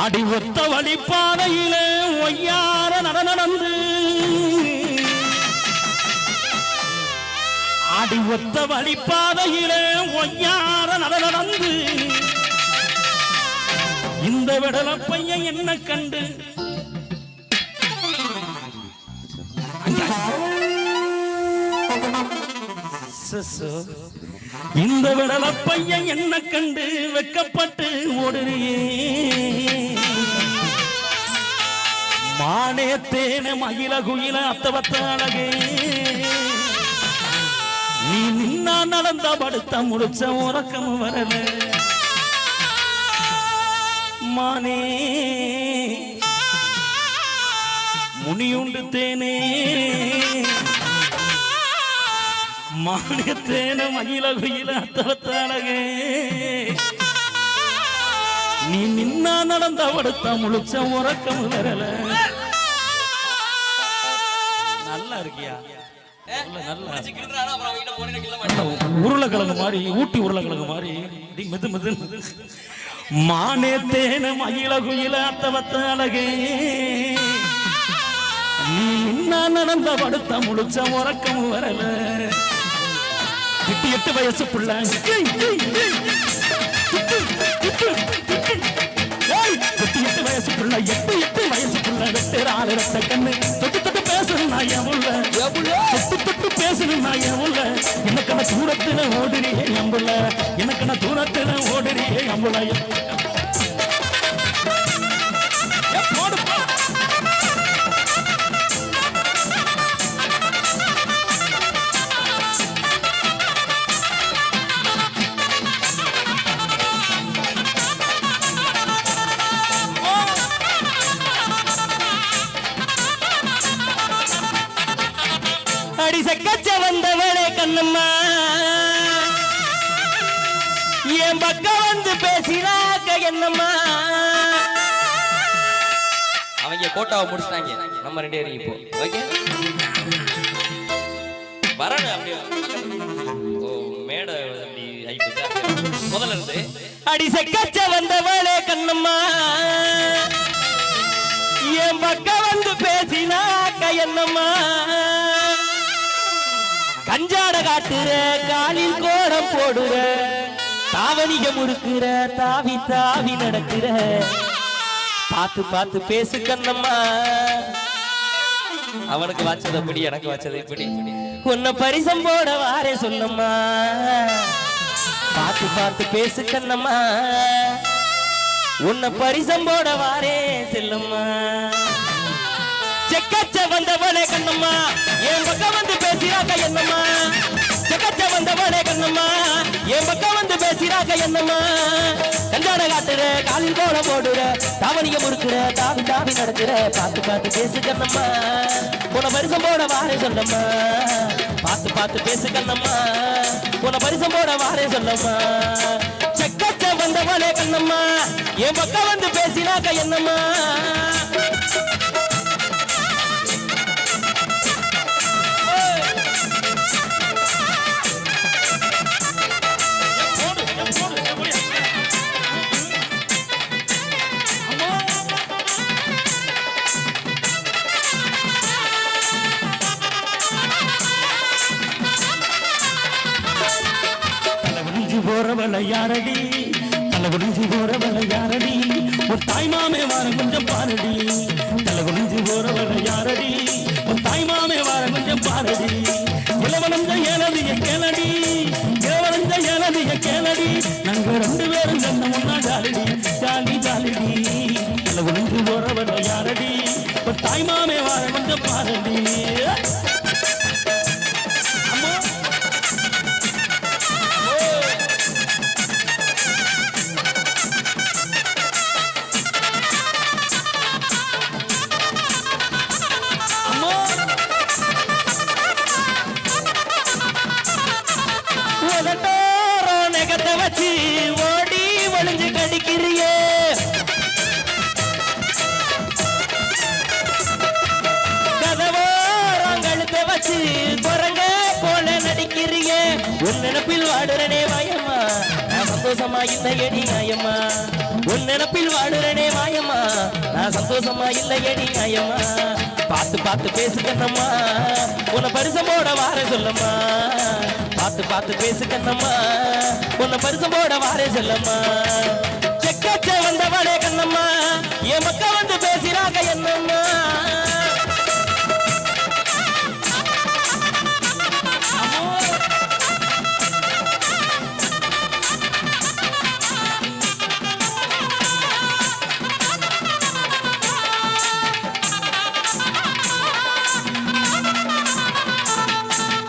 அடி ஒத்த வழிப்பாதையிலே ஒய்யார நடந்து அடி ஒத்த வழிப்பாதையிலே ஒய்யார நடந்து இந்த விடல பையன் என்ன கண்டு இந்த விடல பையன் என்ன கண்டு வெக்கப்பட்டு ஓடுறியே மானே தேனே மகிழ குயில அத்தவத்த அழகே நீ நின்னா நடந்த படுத்த முடிச்ச உறக்கம் வரல மானே முனியுண்டு தேனே மானே தேனே மகிழ குயில அத்தவத்த அழகே நீ நின்னா நடந்த படுத்த முழிச்ச உறக்கம் வரல நல்லா இருக்கியா உருளைக்கிழங்கு மாதிரி ஊட்டி உருளைக்கிழங்கு மாதிரி மெது மெது மானே தேன மகிழ குயில அத்தவத்த அழகே நீ நின்னா நடந்த படுத்த முழிச்ச உறக்கம் வரல 8 வயசு புள்ள 8 வயசு புள்ள 8 வயசு புள்ள வெட்டுறாள ரத்த கண்ணு தொட்டு பேசணும் நான் என் உள்ள தொட்டு பேசணும் நான் என் உள்ள எனக்கான தூரத்துல ஓடுறியே எம்புள்ள எனக்கான தூரத்துல ஓடுறியே எம்புள்ள செக்கச்ச வந்தவளே கண்ணம்மா என் பக்கம் வந்து பேசினாக்க என்னம்மா அவங்க கோட்டாவை முடிச்சிட்டாங்க நம்ம 2 பேரும் இப்போ ஓகே வரணும் அப்படியே ஓ மேடை அப்படி ஆயிப்போச்சா முதல்ல இருந்து அடி செக்கச்ச வந்தவளே கண்ணம்மா என் பக்கம் வந்து பேசினாக்க என்னம்மா கஞ்சாட காட்டுற காலில் கோடம் போடுற தாவணிக முறுக்குற தாவி தாவி நடக்கிற பார்த்து பார்த்து பேசு கண்ணம்மா அவனுக்கு வாச்சது எப்படி எனக்கு வாச்சது எப்படி உன்னை பரிசம் போட வாரே சொன்னம்மா பார்த்து பார்த்து பேசு கண்ணம்மா உன்னை பரிசம் போட வாரே செல்லம்மா செக்கச்ச வந்தவளே கண்ணம்மா என் பக்கம் வந்து பேசிராக்க என்னம்மா செக்கச்ச வந்தவளே கண்ணம்மா என் பக்கம் வந்து பேசிராக்க என்னம்மா கஞ்சாட காட்டுற காலில் கோட போடுற தாவணிய முறுக்குற தாவி தாவி நடக்கிற பார்த்து பார்த்து பேசு கண்ணம்மா உன பரிசம் போட வாரே சொன்னம்மா பார்த்து பார்த்து பேசு கண்ணம்மா உன பரிசம் போட வாரே சொன்னம்மா செக்கச்ச வந்தவளே கண்ணம்மா என் பக்கம் வந்து பேசினாக்க என்னம்மா போறவள யாரடி தலை குடிஞ்சு போறவள யாரடி ஒரு தாய்மாமே வார கொஞ்சம் பாரடி தலை குடிஞ்சு போறவள யாரடி ஒரு தாய்மாமே வார கொஞ்சம் பாரடி இளவனந்த ஏனதிய கேளடி இளவனந்த ஏனதிய கேளடி நாங்க 2 பேரும் கண்ண முன்னா ஜாலிடி ஜாலி ஜாலிடி தலை குடிஞ்சு போறவள யாரடி ஒரு தாய்மாமே வார கொஞ்சம் பாரடி ஓடி ஒளிஞ்சு கடிக்கிறியே கதவோரம் கழுத்தை வச்சு குரங்க போல நடிக்கிறியே உன் நினப்பில் வாடுறனே பயமா நமக்கு சந்தோஷமா இல்லையடி நியாயம்மா உன் நினப்பில் வாடுறனே மாயம்மா நான் சந்தோஷமா இல்லையடி நியாயம்மா பார்த்து பார்த்து பேசு கண்ணம்மா உன்னை பரிசமோட வார சொல்லம்மா பார்த்து பார்த்து பேசு கண்ணம்மா உன்னை பரிசமோட வார சொல்லம்மா செக்கச்ச வந்தவளே கண்ணம்மா என் மக்கள் வந்து பேசினாங்க என்னம்மா